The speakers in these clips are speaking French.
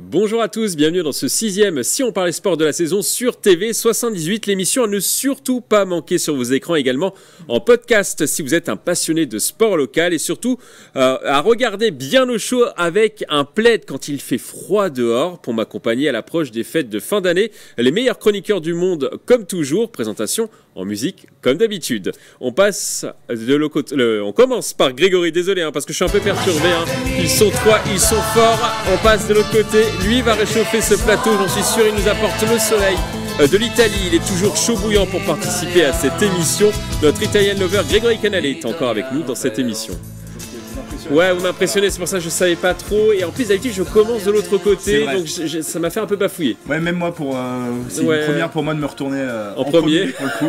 Bonjour à tous, bienvenue dans ce 6e Si on parlait sport de la saison sur TV 78, l'émission à ne surtout pas manquer sur vos écrans, également en podcast si vous êtes un passionné de sport local, et surtout à regarder bien au chaud avec un plaid quand il fait froid dehors pour m'accompagner à l'approche des fêtes de fin d'année. Les meilleurs chroniqueurs du monde comme toujours, présentation en musique comme d'habitude. On commence par Grégory, désolé parce que je suis un peu perturbé. Ils sont trois, ils sont forts. On passe de l'autre côté. Lui va réchauffer ce plateau, j'en suis sûr. Il nous apporte le soleil de l'Italie. Il est toujours chaud bouillant pour participer à cette émission. Notre Italian lover Grégory Canale est encore avec nous dans cette émission. Ouais, vous m'impressionnez, c'est pour ça que je savais pas trop. Et en plus, d'habitude, je commence de l'autre côté, donc ça m'a fait un peu bafouiller. Ouais, même moi, c'est une première pour moi de me retourner en premier pour le coup.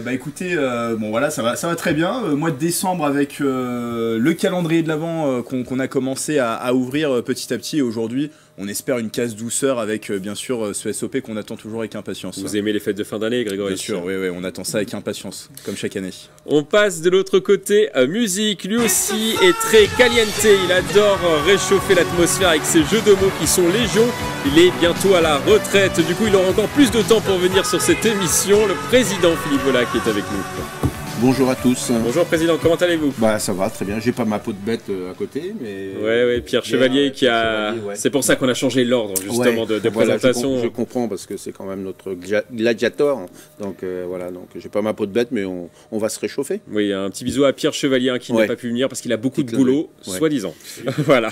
Écoutez, bon voilà, ça va très bien. Mois de décembre avec le calendrier de l'Avent qu'on a commencé à ouvrir petit à petit, et aujourd'hui, on espère une case douceur avec bien sûr ce SOP qu'on attend toujours avec impatience. Vous aimez les fêtes de fin d'année, Grégory? Bien sûr, oui, on attend ça avec impatience, comme chaque année. On passe de l'autre côté, musique, lui aussi est très caliente, il adore réchauffer l'atmosphère avec ses jeux de mots qui sont légion. Il est bientôt à la retraite, du coup il aura encore plus de temps pour venir sur cette émission, le président Philippe Vola qui est avec nous. Bonjour à tous. Bonjour président, comment allez-vous? Ça va très bien, j'ai pas ma peau de bête à côté, mais... Ouais, Pierre Chevalier qui a... Chevalier, ouais. C'est pour ça qu'on a changé l'ordre justement de présentation. Je comprends parce que c'est quand même notre gladiateur, donc voilà, donc j'ai pas ma peau de bête, mais on va se réchauffer. Oui, un petit bisou à Pierre Chevalier qui n'a pas pu venir parce qu'il a beaucoup de boulot, soi-disant. Voilà.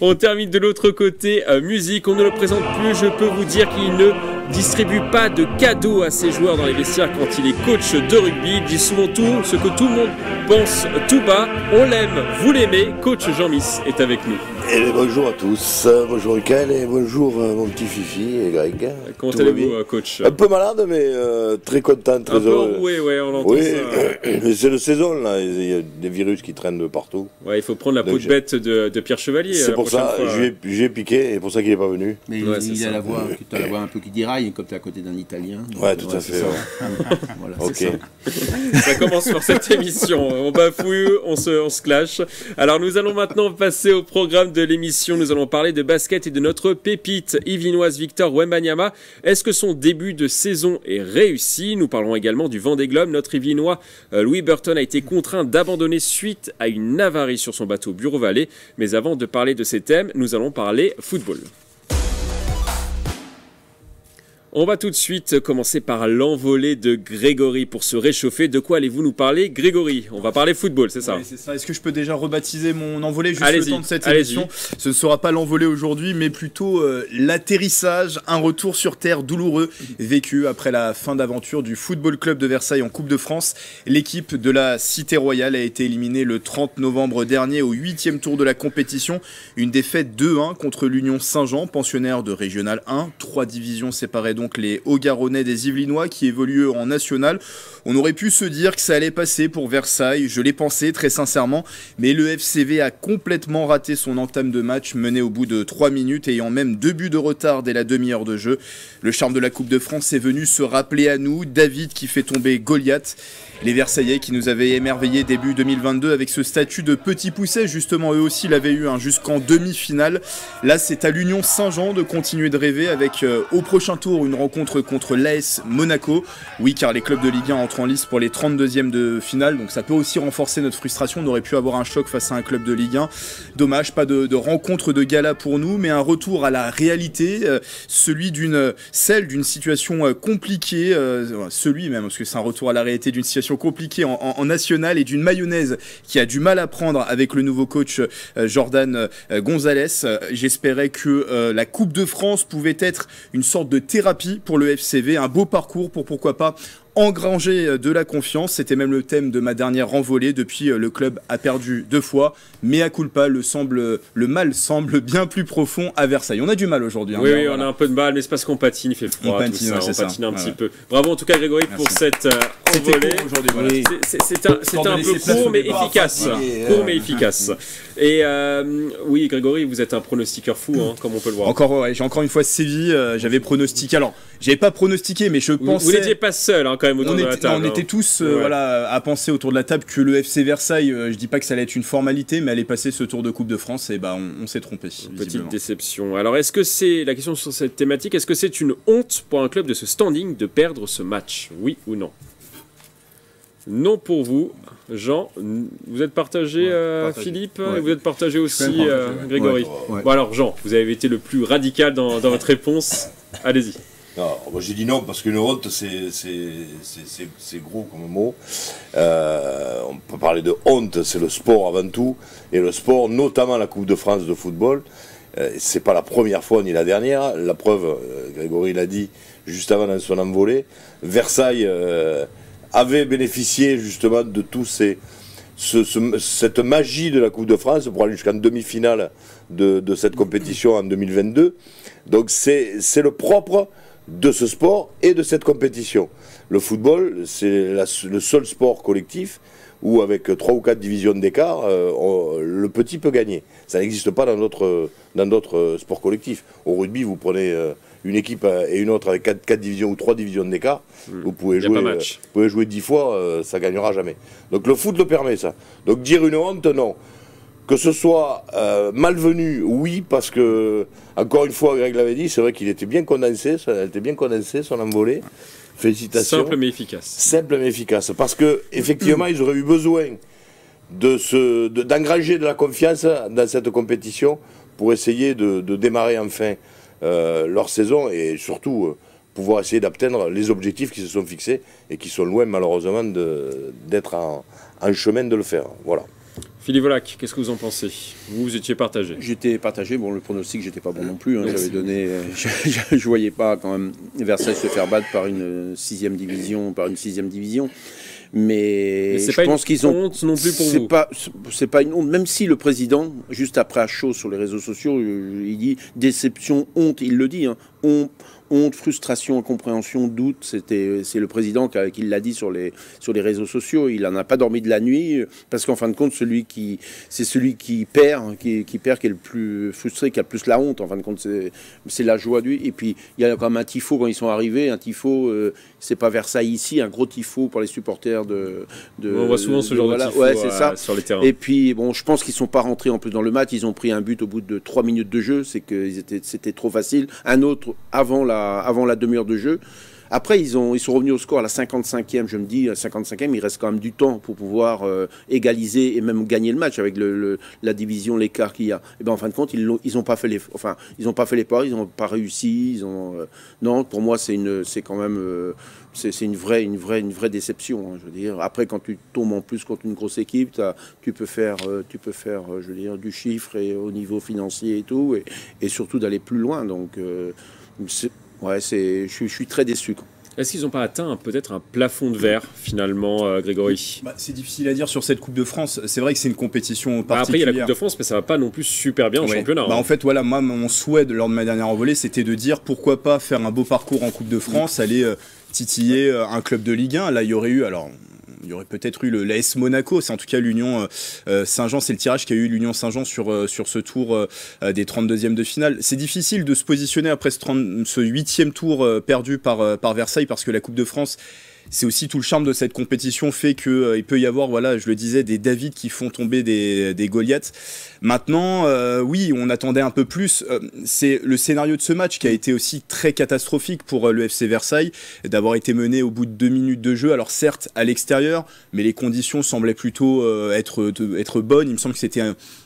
On termine de l'autre côté, musique, on ne le présente plus, je peux vous dire qu'il ne distribue pas de cadeaux à ses joueurs dans les vestiaires quand il est coach de rugby. Il dit souvent ce que tout le monde pense tout bas. On l'aime, vous l'aimez. Coach Jean-Miss est avec nous. Et bonjour à tous, bonjour Michael et bonjour mon petit Fifi et Greg. Comment allez-vous, coach? Un peu malade, mais très content, très heureux. Oui, on entend ça. C'est la saison là, il y a des virus qui traînent de partout. Ouais, il faut prendre la peau de bête de Pierre Chevalier. C'est pour ça, j'ai piqué, et pour ça qu'il n'est pas venu. Mais il a la voix un peu qui déraille, comme tu es à côté d'un Italien. Ouais, tout à fait. Voilà, ok. Ça commence pour cette émission. On bafouille, on se clash. Alors nous allons maintenant passer au programme de l'émission. Nous allons parler de basket et de notre pépite yvelinoise Victor Wembanyama. Est-ce que son début de saison est réussi? Nous parlerons également du Vendée Globe. Notre yvelinois Louis Burton a été contraint d'abandonner suite à une avarie sur son bateau Bureau-Vallée. Mais avant de parler de ces thèmes, nous allons parler football. On va tout de suite commencer par l'envolée de Grégory pour se réchauffer. De quoi allez-vous nous parler, Grégory? On va parler football, c'est ça? Oui, c'est ça. Est-ce que je peux déjà rebaptiser mon envolée juste le temps de cette émission? Ce ne sera pas l'envolée aujourd'hui, mais plutôt l'atterrissage, un retour sur terre douloureux vécu après la fin d'aventure du Football Club de Versailles en Coupe de France. L'équipe de la Cité Royale a été éliminée le 30 novembre dernier au 8e tour de la compétition. Une défaite 2-1 contre l'Union Saint-Jean, pensionnaire de Régional 1. 3 divisions séparées donc les Hauts-Garonnais des Yvelinois qui évoluent en national. On aurait pu se dire que ça allait passer pour Versailles, je l'ai pensé très sincèrement, mais le FCV a complètement raté son entame de match, mené au bout de 3 minutes, ayant même 2 buts de retard dès la demi-heure de jeu. Le charme de la Coupe de France est venu se rappeler à nous, David qui fait tomber Goliath. Les Versaillais qui nous avaient émerveillés début 2022 avec ce statut de petit pousset, justement eux aussi l'avaient eu jusqu'en demi-finale. Là c'est à l'Union Saint-Jean de continuer de rêver avec au prochain tour une rencontre contre l'AS Monaco. Oui, car les clubs de Ligue 1 entrent en lice pour les 32e de finale, donc ça peut aussi renforcer notre frustration. On aurait pu avoir un choc face à un club de Ligue 1. Dommage, pas de rencontre de gala pour nous, mais un retour à la réalité, celui d'une situation compliquée, celui même, parce que c'est un retour à la réalité d'une situation compliquée en national et d'une mayonnaise qui a du mal à prendre avec le nouveau coach Jordan Gonzalez. J'espérais que la Coupe de France pouvait être une sorte de thérapie pour le FCV, un beau parcours pour pourquoi pas engranger de la confiance. C'était même le thème de ma dernière renvolée. Depuis, le club a perdu 2 fois. Mea culpa, le mal semble bien plus profond à Versailles. On a du mal aujourd'hui. Oui, on a un peu de mal, mais c'est parce qu'on patine, il fait froid. On patine un petit peu. Bravo en tout cas, Grégory, pour cette envolée. C'est un peu court mais efficace. Et oui, Grégory, vous êtes un pronostiqueur fou, comme on peut le voir. J'ai encore une fois Séville. J'avais pronostiqué. Alors, j'avais pas pronostiqué, mais je pensais. Vous n'étiez pas seul, quand même autour de la table. On était tous voilà, à penser autour de la table que le FC Versailles, je dis pas que ça allait être une formalité, mais allait passer ce tour de Coupe de France, et bah on s'est trompé. Petite déception. Alors est-ce que c'est, la question sur cette thématique, est-ce que c'est une honte pour un club de ce standing de perdre ce match? Oui ou non? Non pour vous. Jean, vous êtes partagé, Philippe, et vous êtes partagé aussi, Grégory. Bon alors Jean, vous avez été le plus radical dans votre réponse. Allez-y. Moi j'ai dit non parce qu'une honte c'est gros comme mot. On peut parler de honte, c'est le sport avant tout, et le sport, notamment la Coupe de France de football, c'est pas la première fois ni la dernière. La preuve, Grégory l'a dit juste avant dans son envolée, Versailles avait bénéficié justement de tout cette magie de la Coupe de France pour aller jusqu'en demi-finale de cette compétition en 2022. Donc c'est le propre de ce sport et de cette compétition. Le football, c'est le seul sport collectif où avec 3 ou 4 divisions d'écart, le petit peut gagner. Ça n'existe pas dans d'autres sports collectifs. Au rugby, vous prenez une équipe et une autre avec 4 divisions ou 3 divisions d'écart, vous pouvez jouer 10 fois, ça ne gagnera jamais. Donc le foot le permet, ça. Donc dire une honte, non. Que ce soit malvenu, oui, parce que, encore une fois, Greg l'avait dit, c'est vrai qu'il était bien condensé, son envolée. Félicitations. Simple mais efficace. Simple mais efficace. Parce que effectivement, ils auraient eu besoin d'engranger de la confiance dans cette compétition pour essayer de démarrer enfin leur saison et surtout pouvoir essayer d'atteindre les objectifs qui se sont fixés et qui sont loin malheureusement d'être en chemin de le faire. Voilà. Philippe Volac, qu'est-ce que vous en pensez? Vous étiez partagé. J'étais partagé. Bon, le pronostic, j'étais pas bon non plus. Hein. J'avais donné. Je voyais pas quand même Versailles se faire battre par une 6e division, Mais je pense qu'ils ont. Honte non plus pour vous. C'est pas une honte. Même si le président, juste après à chaud sur les réseaux sociaux, il dit déception, honte. Il le dit. Hein. Honte, frustration, incompréhension, doute, c'est le président qui l'a dit sur les réseaux sociaux. Il n'en a pas dormi de la nuit parce qu'en fin de compte, c'est celui qui perd, qui est le plus frustré, qui a le plus la honte. En fin de compte, c'est la joie du. Et puis il y a quand même un tifo quand ils sont arrivés. Un tifo, c'est pas Versailles ici, un gros tifo pour les supporters on voit souvent ce genre de tifo sur les terrains. Et puis bon, je pense qu'ils sont pas rentrés en plus dans le match. Ils ont pris un but au bout de 3 minutes de jeu. C'était trop facile. Un autre avant la demi-heure de jeu. Après, ils sont revenus au score à la 55e. Je me dis, à la 55e, il reste quand même du temps pour pouvoir égaliser et même gagner le match avec la division, l'écart qu'il y a. Et ben, en fin de compte, ils n'ont pas fait les paris, ils n'ont pas réussi. Non, pour moi, c'est quand même une vraie déception. Hein, je veux dire. Après, quand tu tombes en plus contre une grosse équipe, tu peux faire, je veux dire, du chiffre et au niveau financier et tout, et surtout d'aller plus loin. Donc je suis très déçu. Est-ce qu'ils n'ont pas atteint peut-être un plafond de verre finalement, Grégory? C'est difficile à dire sur cette Coupe de France. C'est vrai que c'est une compétition particulière. Après, il y a la Coupe de France, mais ça ne va pas non plus super bien en championnat. En fait, voilà, moi, mon souhait lors de ma dernière envolée, c'était de dire pourquoi pas faire un beau parcours en Coupe de France, aller titiller un club de Ligue 1. Là, il y aurait peut-être eu l'AS Monaco, c'est en tout cas l'Union Saint-Jean, c'est le tirage qu'a eu l'Union Saint-Jean sur ce tour des 32e de finale. C'est difficile de se positionner après ce 8e tour perdu par Versailles, parce que la Coupe de France, c'est aussi tout le charme de cette compétition fait qu'il peut y avoir, voilà, je le disais, des David qui font tomber des Goliaths. Maintenant, oui, on attendait un peu plus. C'est le scénario de ce match qui a été aussi très catastrophique pour le FC Versailles, d'avoir été mené au bout de 2 minutes de jeu. Alors certes, à l'extérieur, mais les conditions semblaient plutôt être bonnes. Il me semble que c'était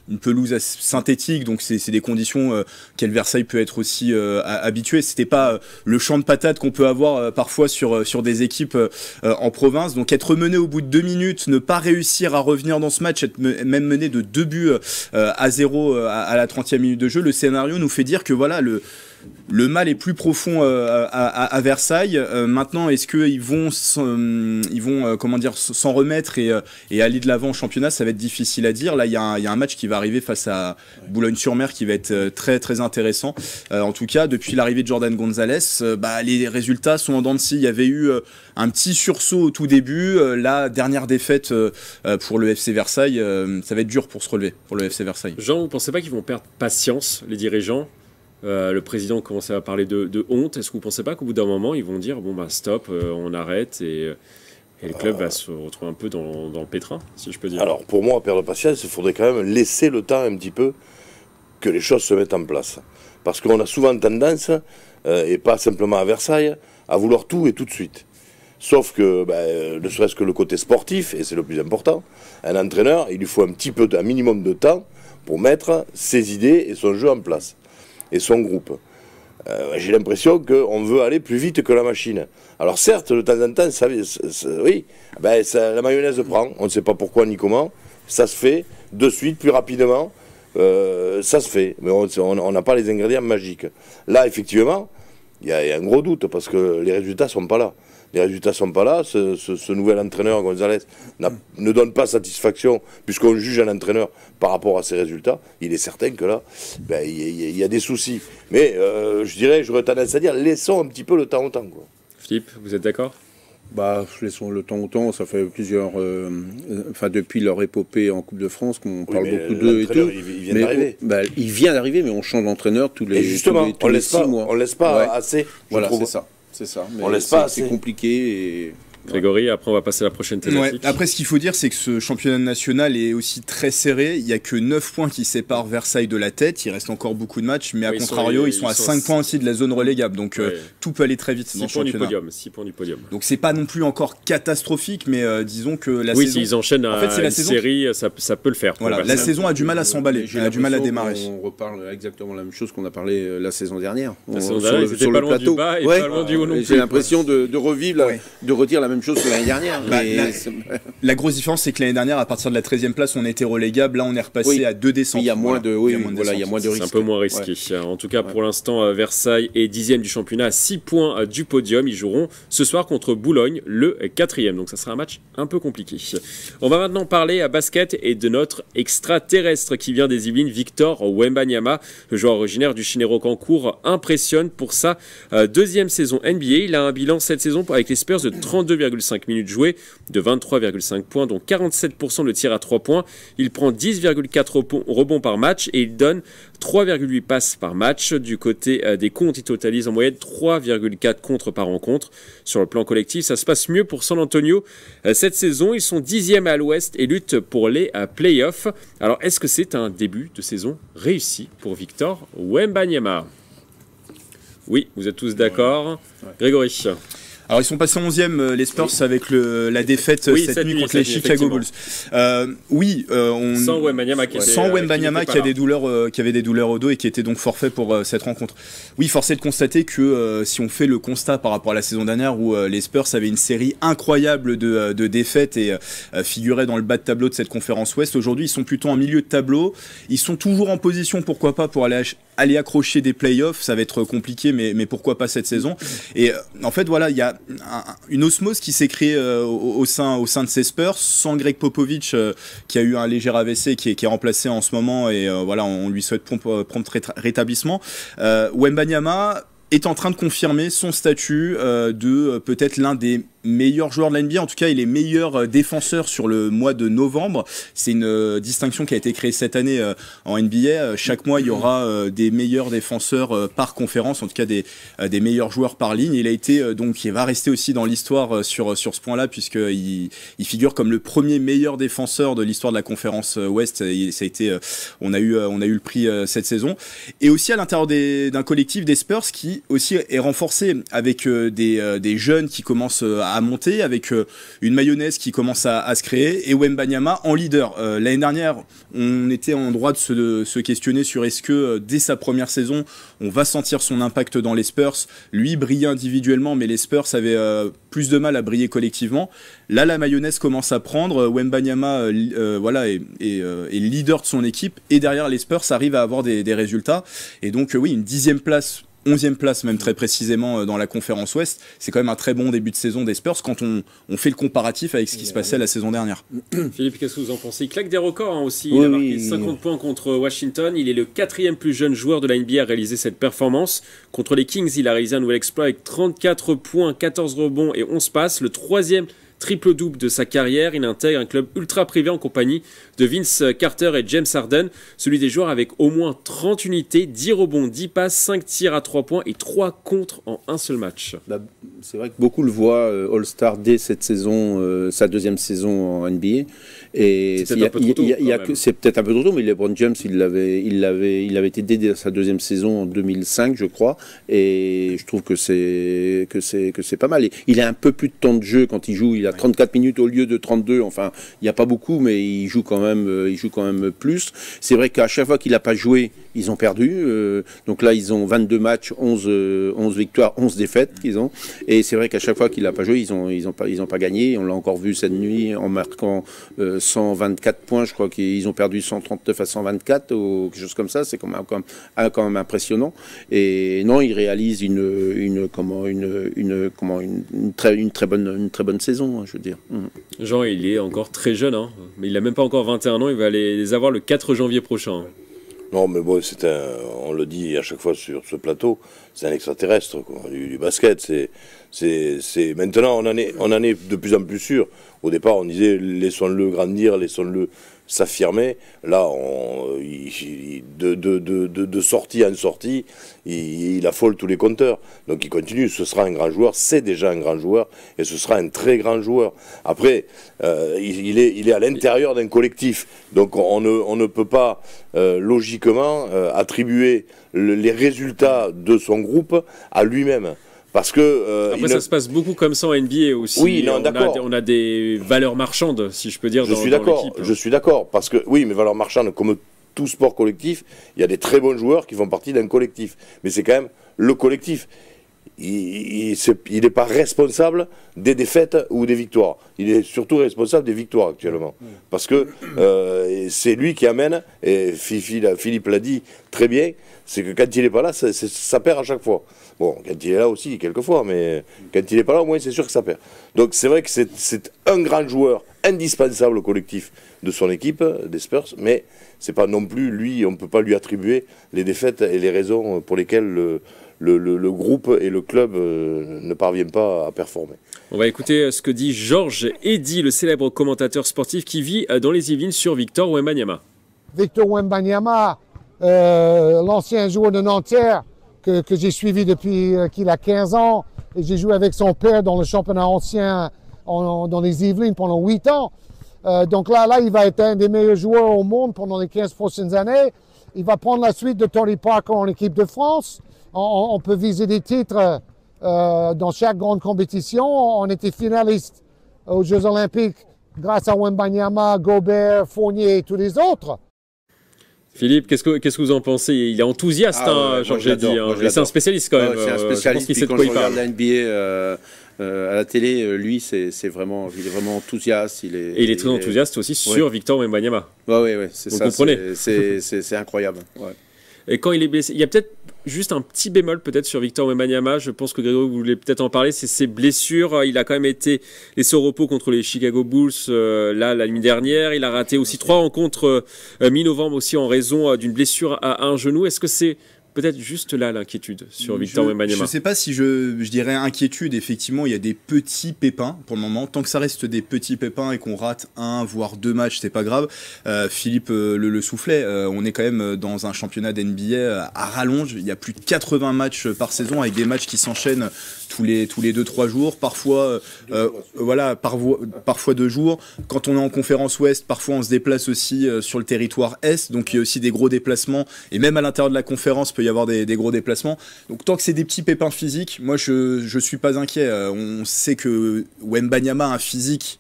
une pelouse synthétique, donc c'est des conditions auxquelles Versailles peut être aussi habitué. C'était pas le champ de patates qu'on peut avoir parfois sur des équipes en province. Donc être mené au bout de 2 minutes, ne pas réussir à revenir dans ce match, être même mené de 2 buts à 0 à la 30e minute de jeu, le scénario nous fait dire que voilà, le mal est plus profond à Versailles. Maintenant, est-ce qu'ils vont s'en remettre et aller de l'avant au championnat? Ça va être difficile à dire. Là, il y a un match qui va arriver face à Boulogne-sur-Mer qui va être très très intéressant. En tout cas, depuis l'arrivée de Jordan Gonzalez, les résultats sont en dents de scie. Il y avait eu un petit sursaut au tout début. La dernière défaite pour le FC Versailles, ça va être dur pour se relever pour le FC Versailles. Jean, vous ne pensez pas qu'ils vont perdre patience, les dirigeants? Le président commence à parler de honte. Est-ce que vous ne pensez pas qu'au bout d'un moment, ils vont dire bon, bah, stop, on arrête et le club va se retrouver un peu dans le pétrin, si je peux dire? Alors, pour moi, perdre patience, il faudrait quand même laisser le temps un petit peu que les choses se mettent en place. Parce qu'on a souvent tendance, et pas simplement à Versailles, à vouloir tout et tout de suite. Sauf que, ne serait-ce que le côté sportif, et c'est le plus important, un entraîneur, il lui faut un minimum de temps pour mettre ses idées et son jeu en place, et son groupe. J'ai l'impression qu'on veut aller plus vite que la machine. Alors certes, de temps en temps, la mayonnaise prend, on ne sait pas pourquoi ni comment, ça se fait de suite, plus rapidement, ça se fait, mais on n'a pas les ingrédients magiques. Là, effectivement, il y a un gros doute, parce que les résultats ne sont pas là. Les résultats ne sont pas là, ce nouvel entraîneur, Gonzalez, ne donne pas satisfaction, puisqu'on juge un entraîneur par rapport à ses résultats. Il est certain que là, il y a des soucis. Mais j'aurais tendance à dire, laissons un petit peu le temps au temps, quoi. Philippe, vous êtes d'accord? Laissons le temps au temps, ça fait plusieurs... depuis leur épopée en Coupe de France, qu'on parle beaucoup d'eux et tout. Il vient d'arriver. Il vient d'arriver, mais on change d'entraîneur tous les 6 mois. On laisse pas assez, voilà, c'est ça. Mais on laisse pas assez. C'est compliqué et... Grégory, après on va passer à la prochaine thématique. Après, ce qu'il faut dire, c'est que ce championnat national est aussi très serré. Il n'y a que 9 points qui séparent Versailles de la tête. Il reste encore beaucoup de matchs, mais à contrario, ils sont à 5 points aussi de la zone relégable. Donc tout peut aller très vite dans le championnat. 6 points du podium. Donc c'est pas non plus encore catastrophique, mais disons que la saison... Oui, s'ils enchaînent une série, ça peut le faire. Voilà, la saison a du mal à s'emballer, a du mal à démarrer. On reparle exactement la même chose qu'on a parlé la saison dernière. La saison dernière, ils étaient pas loin du bas et pas loin du haut non plus. J'ai l'impression de revivre, de redire la même chose que l'année dernière. La grosse différence, c'est que l'année dernière, à partir de la 13e place, on était relégable. Là, on est repassé à 2 descentes. Il y a moins de risques. C'est un peu moins risqué. En tout cas, pour l'instant, Versailles est 10e du championnat à 6 points du podium. Ils joueront ce soir contre Boulogne, le 4e. Donc, ça sera un match un peu compliqué. On va maintenant parler à basket et de notre extraterrestre qui vient des Yvelines, Victor Wembanyama. Le joueur originaire du Chinero-Cancourt impressionne pour sa deuxième saison NBA. Il a un bilan cette saison avec les Spurs de 32,5 minutes jouées, de 23,5 points, dont 47% de tir à 3 points. Il prend 10,4 rebonds par match et il donne 3,8 passes par match. Du côté des comptes, il totalise en moyenne 3,4 contres par rencontre. Sur le plan collectif, ça se passe mieux pour San Antonio. Cette saison, ils sont 10e à l'ouest et luttent pour les playoffs. Alors, est-ce que c'est un début de saison réussi pour Victor Wembanyama? Oui, vous êtes tous d'accord. Grégory? Alors ils sont passés en 11e, les Spurs, avec la défaite cette nuit contre les Chicago Bulls. Sans Wembanyama qui avait des douleurs au dos et qui était donc forfait pour cette rencontre. Oui, force est de constater que si on fait le constat par rapport à la saison dernière où les Spurs avaient une série incroyable de défaites et figuraient dans le bas de tableau de cette conférence Ouest, aujourd'hui ils sont plutôt en milieu de tableau. Ils sont toujours en position, pourquoi pas, pour aller accrocher des playoffs. Ça va être compliqué, mais pourquoi pas cette saison. Et en fait, voilà, il y a une osmose qui s'est créée au sein de ces Spurs, sans Greg Popovich qui a eu un léger AVC qui est remplacé en ce moment, et voilà, on lui souhaite prompt rétablissement. Wembanyama est en train de confirmer son statut de peut-être l'un des meilleur joueur de la NBA, en tout cas il est meilleur défenseur sur le mois de novembre. C'est une distinction qui a été créée cette année en NBA. Chaque mois il y aura des meilleurs défenseurs par conférence, en tout cas des meilleurs joueurs par ligne. Il a été donc, il va rester aussi dans l'histoire sur ce point-là, puisqu'il figure comme le premier meilleur défenseur de l'histoire de la conférence Ouest. Ça a été, on a eu le prix cette saison. Et aussi à l'intérieur d'un collectif des Spurs qui aussi est renforcé avec des jeunes qui commencent à monter, avec une mayonnaise qui commence à se créer, et Wembanyama en leader. L'année dernière, on était en droit de se questionner sur est-ce que dès sa première saison, on va sentir son impact dans les Spurs. Lui brillait individuellement, mais les Spurs avaient plus de mal à briller collectivement. Là, la mayonnaise commence à prendre. Wembanyama est leader de son équipe, et derrière les Spurs arrive à avoir des résultats. Et donc oui, une 10e place, 11e place même très précisément dans la conférence Ouest, c'est quand même un très bon début de saison des Spurs quand on fait le comparatif avec ce qui se passait la saison dernière. Philippe, qu'est-ce que vous en pensez? Il claque des records aussi, il a marqué 50 points contre Washington, il est le 4e plus jeune joueur de la NBA à réaliser cette performance. Contre les Kings, il a réalisé un nouvel exploit avec 34 points, 14 rebonds et 11 passes, le 13e triple-double de sa carrière. Il intègre un club ultra privé en compagnie de Vince Carter et James Harden, celui des joueurs avec au moins 30 unités, 10 rebonds, 10 passes, 5 tirs à 3 points et 3 contres en un seul match. C'est vrai que beaucoup le voient All-Star dès cette saison, sa deuxième saison en NBA. Et c'est peut-être un peu trop tôt, mais LeBron James, il avait été dès sa deuxième saison en 2005, je crois. Et je trouve que c'est pas mal. Il a un peu plus de temps de jeu quand il joue. Il a 34 minutes au lieu de 32. Enfin, il n'y a pas beaucoup, mais il joue quand même plus. C'est vrai qu'à chaque fois qu'il n'a pas joué, ils ont perdu. Donc là, ils ont 22 matchs, 11 victoires, 11 défaites qu'ils ont. Et c'est vrai qu'à chaque fois qu'il n'a pas joué, ils ont pas gagné. On l'a encore vu cette nuit en marquant 124 points. Je crois qu'ils ont perdu 139 à 124 ou quelque chose comme ça. C'est quand même impressionnant. Et non, il réalise une très bonne saison, hein, je veux dire. Jean, il est encore très jeune, hein. Mais il n'a même pas encore 21 ans. Il va les avoir le 4 janvier prochain. Non, mais bon, on le dit à chaque fois sur ce plateau, c'est un extraterrestre, quoi, du basket. Maintenant, on en est de plus en plus sûr. Au départ, on disait laissons-le grandir, laissons-le s'affirmer. Là, de sortie en sortie, il affole tous les compteurs. Donc il continue, ce sera un grand joueur, c'est déjà un grand joueur, et ce sera un très grand joueur. Après, il est à l'intérieur d'un collectif. Donc on ne peut pas logiquement attribuer les résultats de son groupe à lui-même. Parce que après, ça se passe beaucoup comme ça en NBA aussi. Oui, non, d'accord. On a des valeurs marchandes, si je peux dire, dans l'équipe. Je suis d'accord, parce que oui, mais valeurs marchandes, comme tout sport collectif, il y a des très bons joueurs qui font partie d'un collectif. Mais c'est quand même le collectif. Il n'est pas responsable des défaites ou des victoires. Il est surtout responsable des victoires actuellement. Parce que c'est lui qui amène, et Philippe l'a dit très bien, c'est que quand il n'est pas là, ça perd à chaque fois. Bon, quand il est là aussi, quelquefois, mais quand il n'est pas là, au moins, c'est sûr que ça perd. Donc c'est vrai que c'est un grand joueur indispensable au collectif de son équipe, des Spurs, mais c'est pas non plus lui, on ne peut pas lui attribuer les défaites et les raisons pour lesquelles le groupe et le club ne parviennent pas à performer. On va écouter ce que dit Georges Eddy, le célèbre commentateur sportif qui vit dans les Yvelines sur Victor Wembanyama. Victor Wembanyama, l'ancien joueur de Nanterre que j'ai suivi depuis qu'il a 15 ans, et j'ai joué avec son père dans le championnat ancien dans les Yvelines pendant 8 ans. Donc là, il va être un des meilleurs joueurs au monde pendant les 15 prochaines années. Il va prendre la suite de Tony Parker en équipe de France. On peut viser des titres dans chaque grande compétition. On était finaliste aux Jeux Olympiques grâce à Wembanyama, Gobert, Fournier et tous les autres. Philippe, qu'est-ce que vous en pensez? Il est enthousiaste, Georges Eddy. C'est un spécialiste quand même. C'est un spécialiste. Puis quand je regarde la NBA à la télé, lui, il est vraiment enthousiaste. Et il est très enthousiaste aussi sur Victor Wembanyama. Oui, c'est ça. Vous comprenez? C'est incroyable. Ouais. Et quand il est blessé, il y a peut-être juste un petit bémol peut-être sur Victor Wembanyama. Je pense que Grégory voulait peut-être en parler. C'est ses blessures. Il a quand même été laissé au repos contre les Chicago Bulls la nuit dernière. Il a raté aussi 3 rencontres mi-novembre aussi en raison d'une blessure à un genou. Est-ce que c'est peut-être juste là l'inquiétude sur Victor Wembanyama? Je ne sais pas si je dirais inquiétude. Effectivement, il y a des petits pépins pour le moment. Tant que ça reste des petits pépins et qu'on rate 1 voire 2 matchs, c'est pas grave. Philippe le soufflait. On est quand même dans un championnat d'NBA à rallonge. Il y a plus de 80 matchs par saison avec des matchs qui s'enchaînent tous les 2-3 jours. Parfois, parfois 2 jours. Quand on est en conférence Ouest, parfois on se déplace aussi sur le territoire Est. Donc il y a aussi des gros déplacements. Et même à l'intérieur de la conférence, peut y avoir des gros déplacements. Donc tant que c'est des petits pépins physiques, moi je suis pas inquiet. On sait que Wembanyama a un physique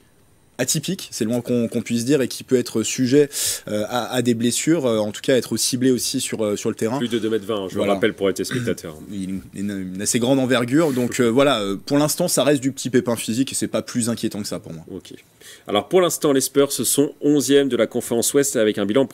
atypique, c'est le moins qu'on puisse dire, et qui peut être sujet à des blessures, en tout cas être ciblé aussi sur le terrain. Plus de 2m20, je le rappelle pour être spectateur. Il a une assez grande envergure, donc pour l'instant ça reste du petit pépin physique et c'est pas plus inquiétant que ça pour moi. Ok. Alors pour l'instant les Spurs sont 11e de la conférence Ouest avec un bilan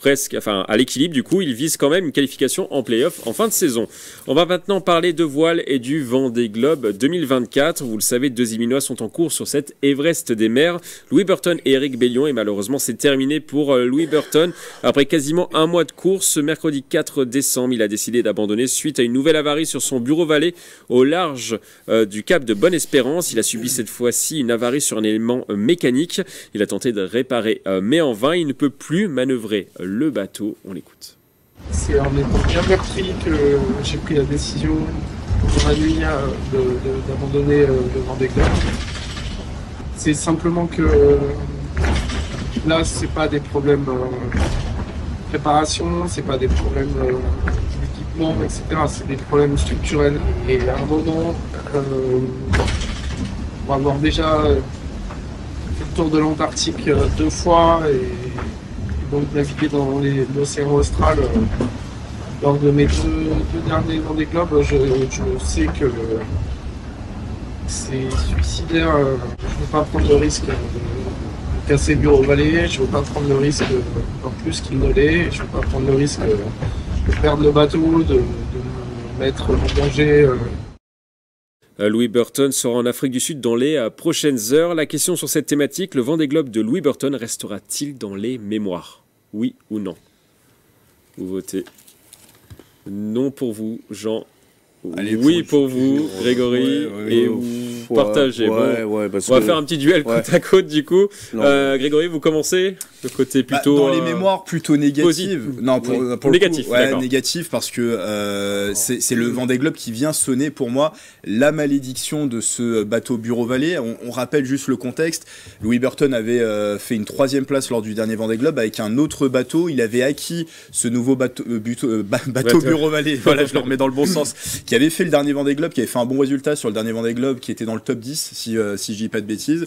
à l'équilibre. Du coup ils visent quand même une qualification en play-off en fin de saison. On va maintenant parler de voile et du Vendée Globe 2024. Vous le savez, 2 Illinois sont en course sur cette Everest des mers. Louis Burton et Eric Bellion. Et malheureusement, c'est terminé pour Louis Burton. Après quasiment un mois de course, ce mercredi 4 décembre, il a décidé d'abandonner suite à une nouvelle avarie sur son bureau valet au large du cap de Bonne-Espérance. Il a subi cette fois-ci une avarie sur un élément mécanique. Il a tenté de réparer, mais en vain. Il ne peut plus manœuvrer le bateau. On l'écoute. C'est en étant bien meurtri que j'ai pris la décision dans la nuit d'abandonner le Vendée Globe. C'est simplement que là, c'est pas des problèmes de préparation, c'est pas des problèmes d'équipement, etc. C'est des problèmes structurels. Et à un moment, pour avoir déjà fait le tour de l'Antarctique 2 fois et donc naviguer dans l'océan austral lors de mes deux derniers Vendée Globe, je sais que c'est suicidaire. Je ne veux pas prendre le risque de casser le bureau valet, je ne veux pas prendre le risque en plus qu'il ne l'est, je ne veux pas prendre le risque de perdre le bateau, de me mettre en danger. Louis Burton sera en Afrique du Sud dans les prochaines heures. La question sur cette thématique, le Vendée Globe de Louis Burton restera-t-il dans les mémoires? Oui ou non? Vous votez non pour vous, Jean. Allez, oui pour vous, Grégory, et vous partagez. On va faire un petit duel côte à côte du coup. Grégory, vous commencez le côté plutôt dans les mémoires plutôt négative. Non, pour le négatif. Coup, négatif parce que c'est le Vendée Globe qui vient sonner pour moi la malédiction de ce bateau bureau valet. On rappelle juste le contexte. Louis Burton avait fait une 3e place lors du dernier Vendée Globe avec un autre bateau. Il avait acquis ce nouveau bateau bureau valet. Voilà, je le remets dans le bon sens. Qui avait fait le dernier Vendée Globe, qui avait fait un bon résultat sur le dernier Vendée Globe, qui était dans le top 10, si je dis pas de bêtises.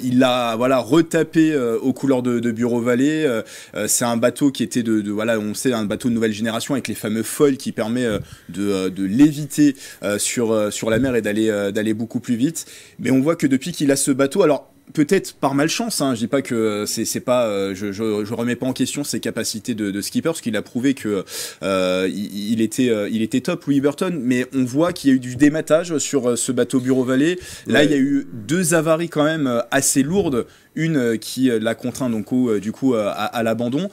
Il l'a retapé aux couleurs de bureau valet. C'est un bateau qui était on sait, un bateau de nouvelle génération avec les fameux foils qui permet de léviter sur la mer et d'aller beaucoup plus vite. Mais on voit que depuis qu'il a ce bateau, alors peut-être par malchance, je dis pas que c'est pas, je remets pas en question ses capacités de skipper, parce qu'il a prouvé que il était top, Louis Burton, mais on voit qu'il y a eu du dématage sur ce bateau bureau valet. Là, il y a eu 2 avaries quand même assez lourdes. Une qui l'a contraint du coup à l'abandon.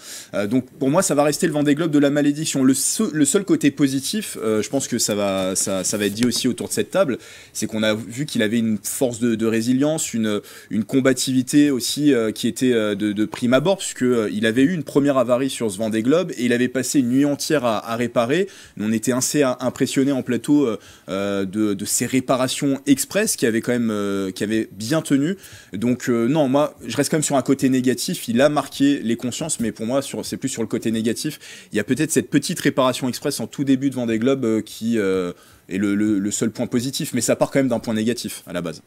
Donc pour moi, ça va rester le Vendée Globe de la malédiction. Le seul côté positif, je pense que ça va être dit aussi autour de cette table, c'est qu'on a vu qu'il avait une force de résilience, une combativité aussi qui était de prime abord, puisque il avait eu une première avarie sur ce Vendée Globe et il avait passé une nuit entière à réparer. On était assez impressionnés en plateau de ces réparations express qui avaient quand même qui avaient bien tenu. Donc non, moi je reste quand même sur un côté négatif. Il a marqué les consciences, mais pour moi, c'est plus sur le côté négatif. Il y a peut-être cette petite réparation express en tout début de Vendée Globe qui est le seul point positif, mais ça part quand même d'un point négatif à la base.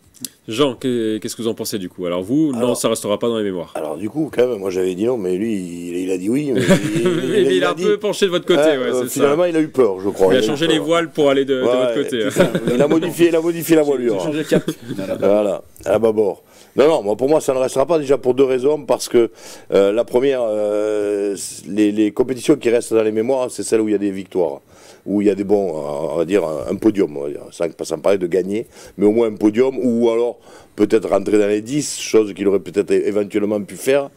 Jean, qu'est-ce que vous en pensez du coup? Alors vous, non, ça restera pas dans les mémoires. Alors du coup, quand même, moi j'avais dit non, mais lui, il a dit oui. Mais il a un peu penché de votre côté. Finalement, ça. Il a eu peur, je crois. Il a changé les voiles pour aller de votre côté. Il a modifié la voilure. Il a changé le cap. Voilà, à bâbord. Non, pour moi, ça ne restera pas, déjà pour 2 raisons, parce que la première, les compétitions qui restent dans les mémoires, c'est celles où il y a des victoires, où il y a des bons, on va dire, un podium, on va dire, sans parler de gagner, mais au moins un podium, ou alors peut-être rentrer dans les 10, chose qu'il aurait peut-être éventuellement pu faire,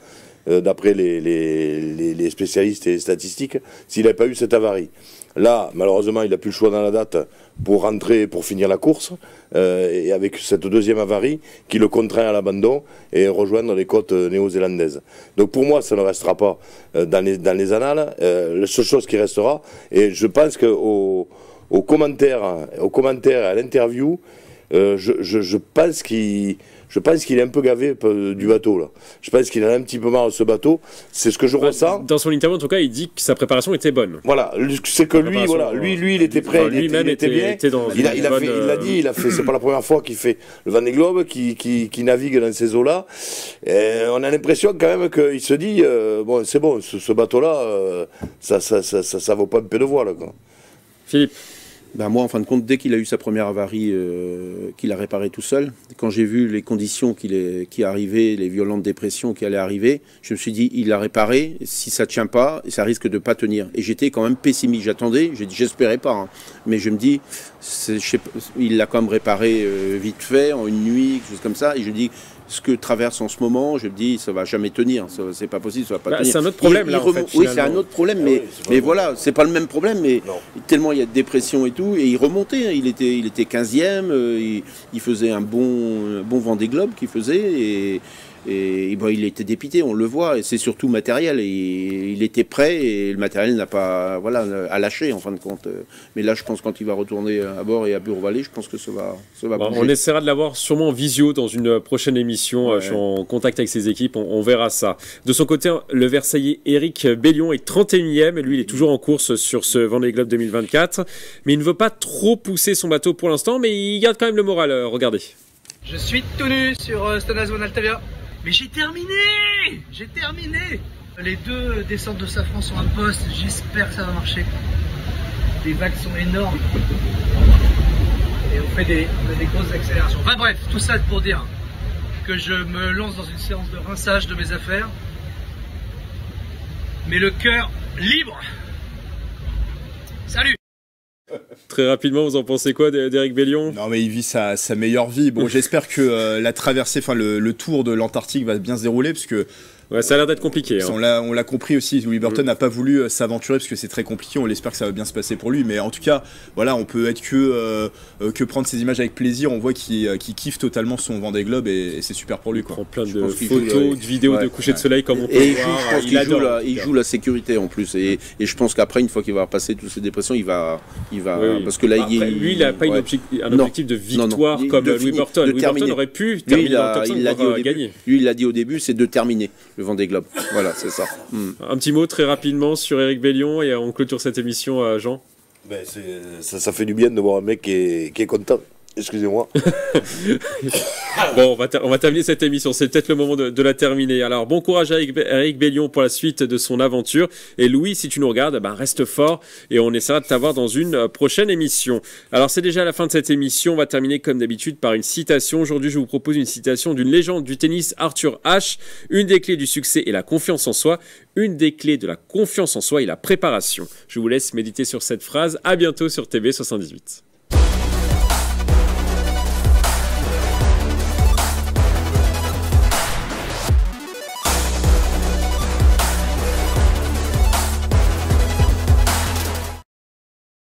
d'après les spécialistes et les statistiques, s'il n'avait pas eu cette avarie. Là, malheureusement, il n'a plus le choix dans la date pour rentrer, pour finir la course, et avec cette 2e avarie qui le contraint à l'abandon et rejoindre les côtes néo-zélandaises. Donc pour moi, ça ne restera pas dans les annales. La seule chose qui restera, et je pense qu'aux commentaires et à l'interview, je pense qu'il est un peu gavé du bateau là. Je pense qu'il en a un petit peu marre de ce bateau. C'est ce que je ressens. Dans son interview, en tout cas, il dit que sa préparation était bonne. Voilà, c'est que lui, il était prêt, il était bien. Il a dit, c'est pas la première fois qu'il fait le Vendée Globe, qui navigue dans ces eaux-là. On a l'impression quand même qu'il se dit, bon, c'est bon, ce bateau-là, ça vaut pas un peu de voile, quoi. Philippe. Ben moi, en fin de compte, dès qu'il a eu sa première avarie, qu'il a réparé tout seul, quand j'ai vu les conditions qui arrivaient, les violentes dépressions qui allaient arriver, je me suis dit, il l'a réparé, si ça ne tient pas, ça risque de ne pas tenir. Et j'étais quand même pessimiste, j'attendais, j'espérais pas, hein. Mais je me dis, il l'a quand même réparé vite fait, en une nuit, quelque chose comme ça, et je me dis, ce que traverse en ce moment, je me dis, ça va jamais tenir, c'est pas possible, ça va pas tenir. C'est un autre problème là. En fait, oui, c'est un autre problème, mais voilà, c'est pas le même problème, mais tellement il y a de dépression et tout, et il remontait, hein, il était 15e, il faisait un bon Vendée Globe qu'il faisait, et bon, il était dépité, on le voit, et c'est surtout matériel. Et il était prêt et le matériel n'a pas, à lâcher en fin de compte. Mais là, je pense quand il va retourner à bord et à Bureau-Vallée, je pense que ça va bouger. On essaiera de l'avoir sûrement en visio dans une prochaine émission. Je suis en contact avec ses équipes, on verra ça. De son côté, le Versaillais Eric Bellion est 31e et lui, il est toujours en course sur ce Vendée Globe 2024. Mais il ne veut pas trop pousser son bateau pour l'instant, mais il garde quand même le moral. Regardez. Je suis tout nu sur Stanazone Altavia. Mais j'ai terminé! Les 2 descentes de Safran sont à poste, j'espère que ça va marcher. Les vagues sont énormes. Et on a des grosses accélérations. Enfin bref, tout ça pour dire que je me lance dans une séance de rinçage de mes affaires. Mais le cœur libre! Salut! Très rapidement, vous en pensez quoi d'Eric Bellion? Non, mais il vit sa meilleure vie. Bon, j'espère que la traversée, le tour de l'Antarctique va bien se dérouler, parce que ouais, ça a l'air d'être compliqué. On l'a compris aussi. Louis Burton n'a pas voulu s'aventurer parce que c'est très compliqué. On l'espère que ça va bien se passer pour lui. Mais en tout cas, voilà, on peut être que prendre ces images avec plaisir. On voit qu'il kiffe totalement son Vendée Globe et c'est super pour lui. Il prend plein de photos, de vidéos de coucher de soleil comme on peut voir. Il joue la sécurité en plus. Et je pense qu'après, une fois qu'il va passer toutes ces dépressions, il va parce que là, lui, il n'a pas un objectif de victoire comme Louis Burton. Louis Burton aurait pu terminer dans le top 5 pour gagner. Lui, il l'a dit au début, c'est de terminer le Vendée Globe. Voilà, c'est ça. Un petit mot très rapidement sur Eric Bellion et on clôture cette émission, Jean. Ben, ça fait du bien de voir un mec qui est content. Excusez-moi. Bon, on va terminer cette émission. C'est peut-être le moment de la terminer. Alors, bon courage à Eric Bellion pour la suite de son aventure. Et Louis, si tu nous regardes, reste fort et on essaiera de t'avoir dans une prochaine émission. Alors, c'est déjà la fin de cette émission. On va terminer comme d'habitude par une citation. Aujourd'hui, je vous propose une citation d'une légende du tennis, Arthur Ashe. Une des clés du succès est la confiance en soi. Une des clés de la confiance en soi est la préparation. Je vous laisse méditer sur cette phrase. À bientôt sur TV78.